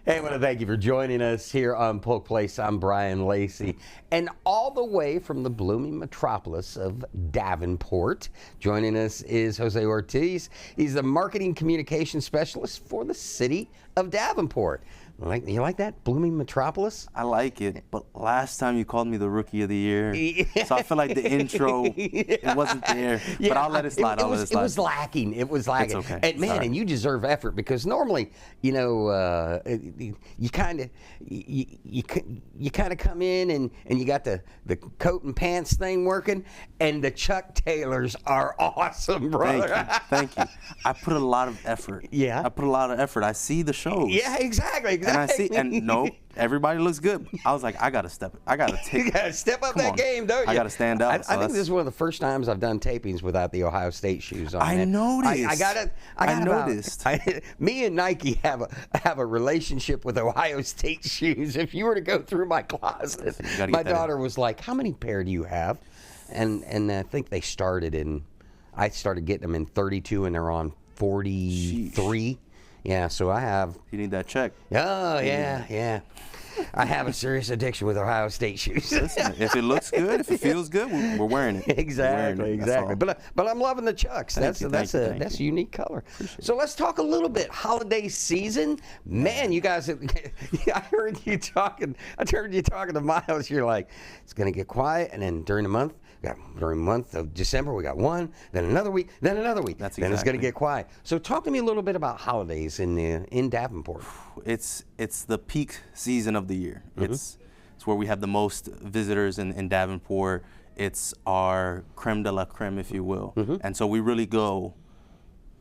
Hey, I want to thank you for joining us here on Polk Place. I'm Brian Lacey. And all the way from the blooming metropolis of Davenport, joining us is Jose Ortiz. He's the marketing communication specialist for the City of Davenport. You like that, blooming metropolis? I like it, but last time you called me the Rookie of the Year, so I feel like the intro, it wasn't there, but I'll let it slide, It was lacking. It was lacking. It's okay. And man, and you deserve effort because normally, you know, you kind of come in and you got the coat and pants thing working, and the Chuck Taylors are awesome, brother. Thank you. I put a lot of effort. Yeah. I put a lot of effort. I see the shows. Yeah, exactly. And I see, and no, everybody looks good. I was like, I gotta step up that game, don't you? I gotta stand out. I think this is one of the first times I've done tapings without the Ohio State shoes on. I noticed. I noticed. Me and Nike have a relationship with Ohio State shoes. If you were to go through my closet, my daughter was like, "How many pair do you have?" And I think I started getting them in 32, and they're on 43. Sheesh. Yeah, so I have. You need that check. Oh, yeah. I have a serious addiction with Ohio State shoes. Listen, if it looks good, if it feels good, we're wearing it. Exactly. But I'm loving the Chucks. That's a unique color. So let's talk a little bit holiday season. Man, you guys, I heard you talking to Miles. You're like, it's gonna get quiet, and then during the month of December, we got one, then another week, then another week. Then it's going to get quiet. So talk to me a little bit about holidays in Davenport. It's the peak season of the year. Mm-hmm. It's where we have the most visitors in Davenport. It's our creme de la creme, if you will. Mm-hmm. And so we really go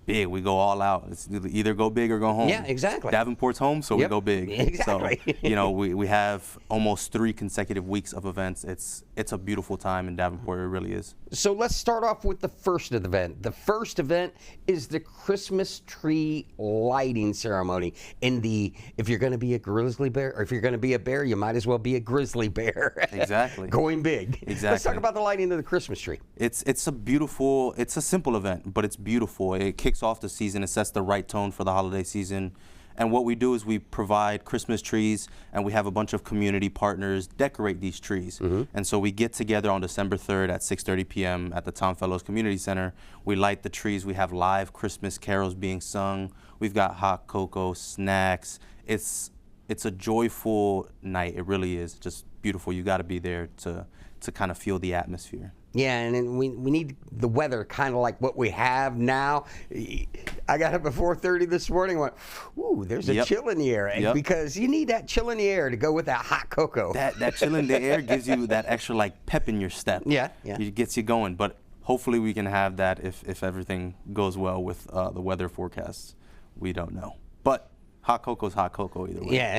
big. We go all out. It's either go big or go home. Yeah, exactly. Davenport's home, so we go big. Exactly. So, we have almost 3 consecutive weeks of events. It's a beautiful time in Davenport. It really is. So let's start off with the first event. The first event is the Christmas tree lighting ceremony. If you're going to be a grizzly bear, or if you're going to be a bear, you might as well be a grizzly bear. Exactly. Going big. Exactly. Let's talk about the lighting of the Christmas tree. It's a simple event, but it's beautiful. It kicks off the season. It sets the right tone for the holiday season. And what we do is we provide Christmas trees, and we have a bunch of community partners decorate these trees. Mm-hmm. And so we get together on December 3rd at 6:30 p.m. at the Tom Fellows Community Center. We light the trees. We have live Christmas carols being sung. We've got hot cocoa, snacks. It's a joyful night. It really is just beautiful. You got to be there to kind of feel the atmosphere. Yeah, and then we need the weather kind of like what we have now. I got up at 4:30 this morning and went, ooh, there's a chill in the air. Because you need that chill in the air to go with that hot cocoa. That chill in the air gives you that extra like pep in your step. Yeah. It gets you going. But hopefully we can have that if everything goes well with the weather forecasts. We don't know. But hot cocoa's hot cocoa either way. Yeah.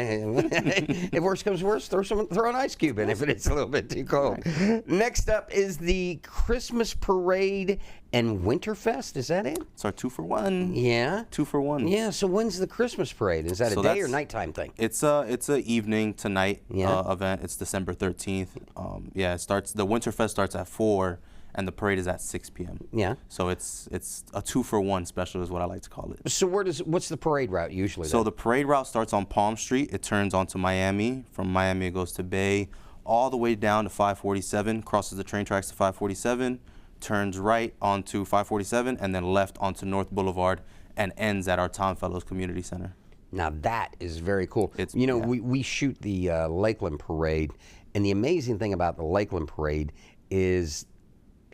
If worse comes worse, throw an ice cube in if it's a little bit too cold. Right. Next up is the Christmas Parade and Winterfest. Is that it? It's our 2-for-1. Yeah. 2-for-1. Yeah. So when's the Christmas Parade? Is that a day or nighttime thing? It's a evening to night event. It's December 13th. The Winterfest starts at 4. And the parade is at 6 p.m. Yeah. So it's a 2-for-1 special is what I like to call it. So what's the parade route usually? So the parade route starts on Palm Street. It turns onto Miami. From Miami it goes to Bay, all the way down to 547, crosses the train tracks to 547, turns right onto 547, and then left onto North Boulevard, and ends at our Tom Fellows Community Center. Now that is very cool. We shoot the Lakeland Parade, and the amazing thing about the Lakeland Parade is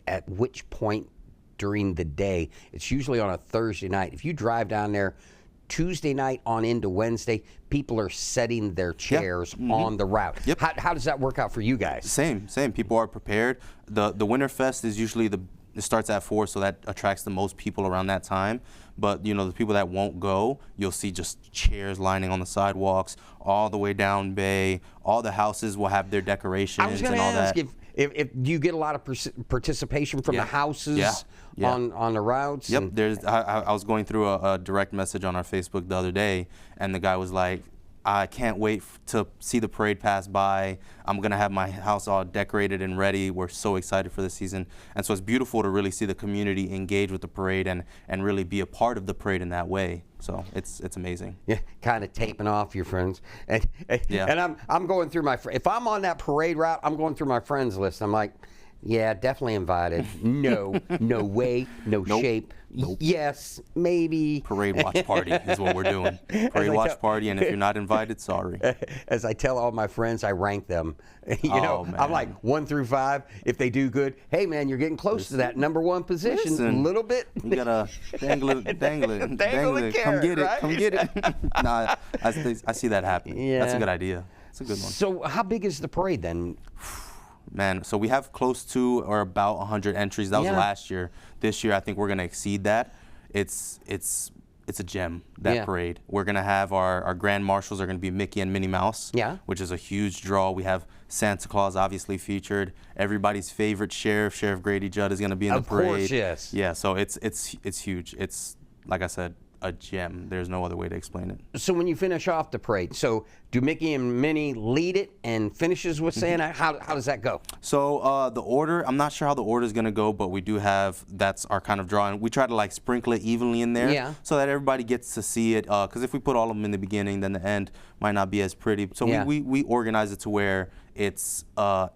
at which point during the day, it's usually on a Thursday night. If you drive down there Tuesday night on into Wednesday, people are setting their chairs on the route. Yep. How does that work out for you guys? Same. People are prepared. The Winterfest is usually it starts at 4, so that attracts the most people around that time. But the people that won't go, you'll see just chairs lining on the sidewalks all the way down Bay. All the houses will have their decorations and all that. If do you get a lot of participation from the houses on the routes? Yep. I was going through a direct message on our Facebook the other day, and the guy was like, I can't wait to see the parade pass by. I'm going to have my house all decorated and ready. We're so excited for the season. And so it's beautiful to really see the community engage with the parade and really be a part of the parade in that way. So it's amazing. Yeah, kind of taping off your friends. And Yeah. I'm going through if I'm on that parade route, I'm going through my friends list. I'm like, yeah, definitely invited. No, no way, no Nope. shape. Nope. Yes, maybe. Parade watch party is what we're doing. Parade watch party, and if you're not invited, sorry. As I tell all my friends, I rank them. Man. I'm like 1 through 5. If they do good, hey man, you're getting close to that number 1 position. Listen, a little bit. You gotta dangle it. Dangle the Come carrot, get it. right? Come get it. Nah, I see that happening. Yeah. That's a good idea. It's a good one. So how big is the parade then? Man, so we have close to or about 100 entries. That was Yeah. last year. This year, I think we're gonna exceed that. It's a gem, that Yeah. parade. We're gonna have our grand marshals are gonna be Mickey and Minnie Mouse, Yeah. which is a huge draw. We have Santa Claus obviously featured. Everybody's favorite Sheriff Grady Judd is gonna be in the parade. Of course, yes. Yeah, so it's huge. It's, like I said, a gem. There's no other way to explain it. So when you finish off the parade, so do Mickey and Minnie lead it and finishes with Santa? How does that go? So the order, I'm not sure how the order is going to go, but we do have, that's our kind of drawing. We try to like sprinkle it evenly in there Yeah. so that everybody gets to see it. Because if we put all of them in the beginning, then the end might not be as pretty. So Yeah. we organize it to where it's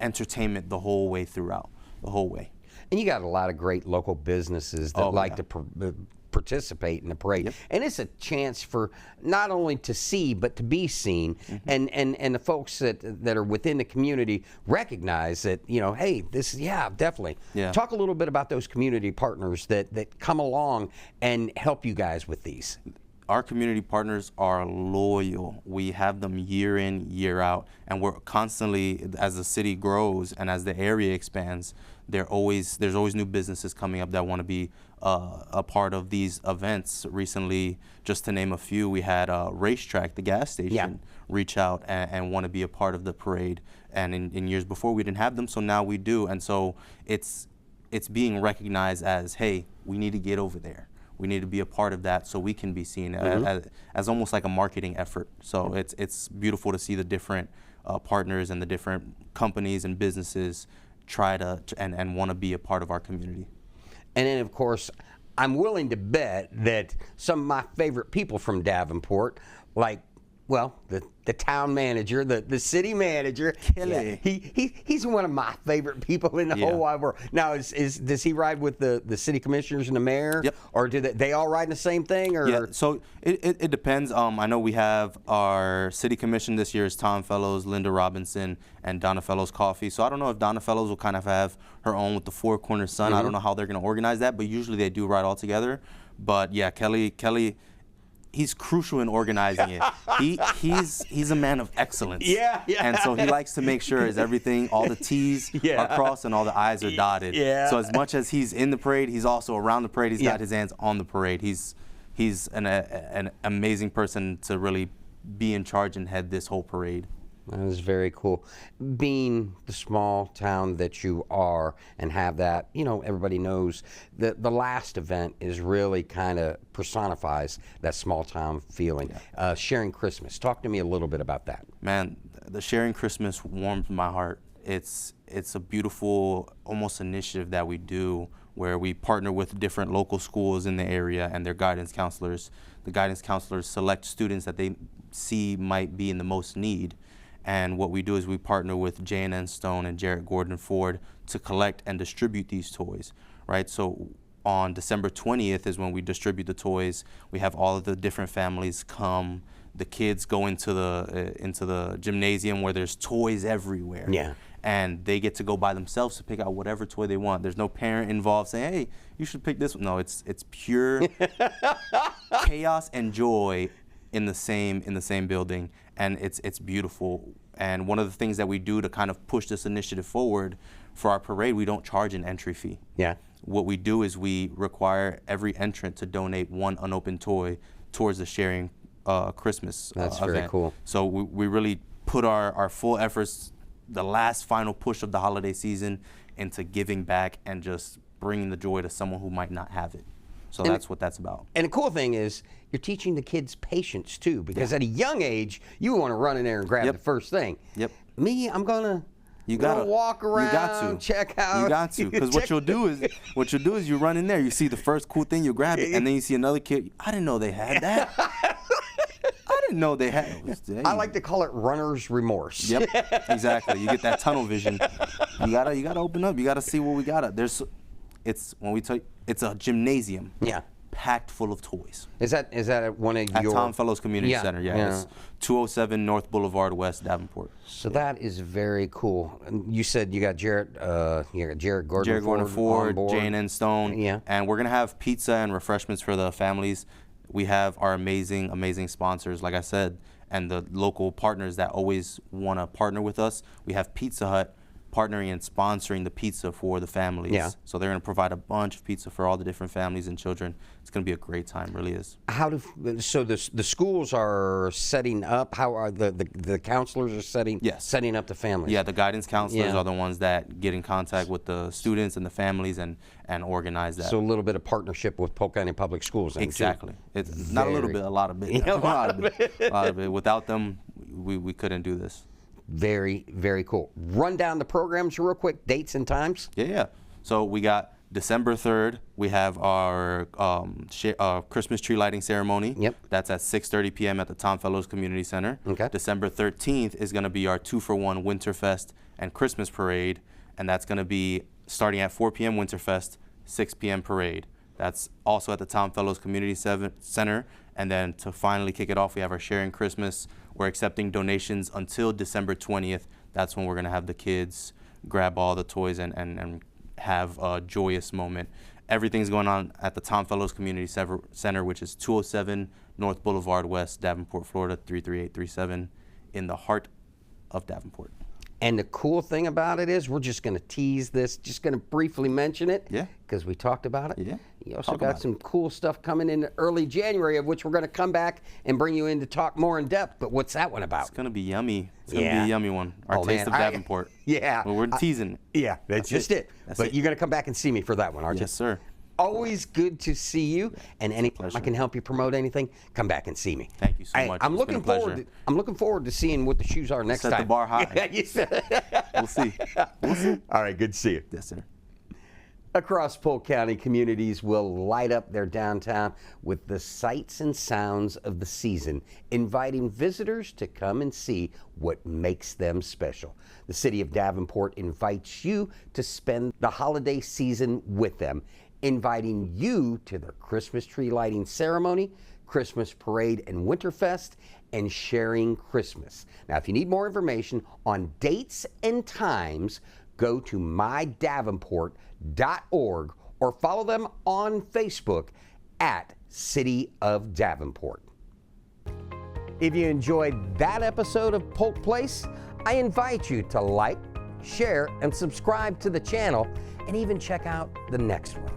entertainment the whole way throughout, the whole way. And you got a lot of great local businesses that Oh, like yeah. to participate in the parade. Yep. And it's a chance for not only to see, but to be seen. And the folks that are within the community recognize that, hey, this is, definitely. Yeah. Talk a little bit about those community partners that come along and help you guys with these. Our community partners are loyal. We have them year in, year out, and we're constantly, as the city grows and as the area expands, there's always new businesses coming up that want to be a part of these events. Recently, just to name a few, we had Racetrack, the gas station, reach out and want to be a part of the parade. And in years before, we didn't have them, so now we do. And so it's being recognized as, hey, we need to get over there. We need to be a part of that so we can be seen as almost like a marketing effort. So it's beautiful to see the different partners and the different companies and businesses try to and want to be a part of our community. And then, of course, I'm willing to bet that some of my favorite people from Davenport, like, well, the town manager, the city manager, Kelly. he's one of my favorite people in the whole wide world. Now, does he ride with the city commissioners and the mayor? Yep. Or do they all ride in the same thing? Or? Yeah, so it depends. I know we have our city commission this year is Tom Fellows, Linda Robinson, and Donna Fellows Coffee. So I don't know if Donna Fellows will kind of have her own with the Four Corners Sun. I don't know how they're going to organize that, but usually they do ride all together. But yeah, Kelly. He's crucial in organizing it. He's a man of excellence. Yeah. And so he likes to make sure all the T's are crossed and all the I's are dotted. Yeah. So as much as he's in the parade, he's also around the parade. He's got his hands on the parade. He's an amazing person to really be in charge and head this whole parade. That is very cool. Being the small town that you are and have that, everybody knows that the last event is really kind of personifies that small town feeling. Sharing Christmas. Talk to me a little bit about that. Man, the Sharing Christmas warms my heart. It's a beautiful almost initiative that we do where we partner with different local schools in the area and their guidance counselors. The guidance counselors select students that they see might be in the most need. And what we do is we partner with J&N Stone and Jarrett Gordon Ford to collect and distribute these toys, right? So on December 20th is when we distribute the toys. We have all of the different families come. The kids go into the gymnasium where there's toys everywhere. Yeah. And they get to go by themselves to pick out whatever toy they want. There's no parent involved saying, hey, you should pick this one. No, it's pure chaos and joy in the same building, and it's beautiful. And one of the things that we do to kind of push this initiative forward for our parade, we don't charge an entry fee. Yeah. What we do is we require every entrant to donate one unopened toy towards the Sharing Christmas That's event. very cool. So we really put our full efforts, the last final push of the holiday season, into giving back and just bringing the joy to someone who might not have it. So that's what that's about. And the cool thing is you're teaching the kids patience too, because at a young age, you want to run in there and grab the first thing. Yep. Me, I'm going You gotta walk around, you got to. check out. You got to, because what you'll do is you run in there, you see the first cool thing, you grab it, and then you see another kid. I didn't know they had that. I didn't know they had it. I like to call it runner's remorse. Yep, exactly. You get that tunnel vision. You gotta open up. You gotta see what we got. It's a gymnasium. Yeah. Packed full of toys. Is that at one of At your... Tom Fellows Community Center, yeah. It's 207 North Boulevard West, Davenport. So that is very cool. And you said you got Jarrett Gordon Jared Gordon Ford, Jane N. Stone. Yeah. And we're gonna have pizza and refreshments for the families. We have our amazing sponsors, like I said, and the local partners that always want to partner with us. We have Pizza Hut partnering and sponsoring the pizza for the families. Yeah. So they're going to provide a bunch of pizza for all the different families and children. It's going to be a great time, really is. So the schools are setting up? How are the counselors are setting up the families? Yeah, the guidance counselors are the ones that get in contact with the students and the families and organize that. So a little bit of partnership with Polk County Public Schools. Then, exactly. too. It's not a little bit, a lot of it. A lot of it. A lot of it. Without them, we couldn't do this. Very, very cool. Run down the programs real quick, dates and times. Yeah. So we got December 3rd, we have our Christmas tree lighting ceremony. Yep. That's at 6:30 p.m. at the Tom Fellows Community Center. Okay. December 13th is going to be our 2-for-1 Winterfest and Christmas parade, and that's going to be starting at 4 p.m. Winterfest, 6 p.m. parade. That's also at the Tom Fellows Community Center. And then to finally kick it off, we have our Sharing Christmas. We're accepting donations until December 20th. That's when we're going to have the kids grab all the toys and have a joyous moment. Everything's going on at the Tom Fellows Community Center, which is 207 North Boulevard West, Davenport, Florida, 33837, in the heart of Davenport. And the cool thing about it is we're just going to tease this, just going to briefly mention it. Yeah. Because we talked about it. Yeah. You also got some cool stuff coming in early January, of which we're going to come back and bring you in to talk more in depth. But what's that one about? It's going to be yummy. It's going to be a yummy one. Our Taste of Davenport. Yeah. Well, we're teasing it. Yeah, that's just it. But you're going to come back and see me for that one, aren't you? Yes, sir. Always good to see you. And anytime I can help you promote anything, come back and see me. Thank you so much. I'm looking forward to seeing what the shoes are next time. Set the bar high. Yeah, you said. We'll see. We'll see. All right, good to see you. Yes, sir. Across Polk County, communities will light up their downtown with the sights and sounds of the season, inviting visitors to come and see what makes them special. The City of Davenport invites you to spend the holiday season with them, inviting you to their Christmas tree lighting ceremony, Christmas parade and Winterfest, and Sharing Christmas. Now, if you need more information on dates and times, go to mydavenport.org or follow them on Facebook at City of Davenport. If you enjoyed that episode of Polk Place, I invite you to like, share, and subscribe to the channel, and even check out the next one.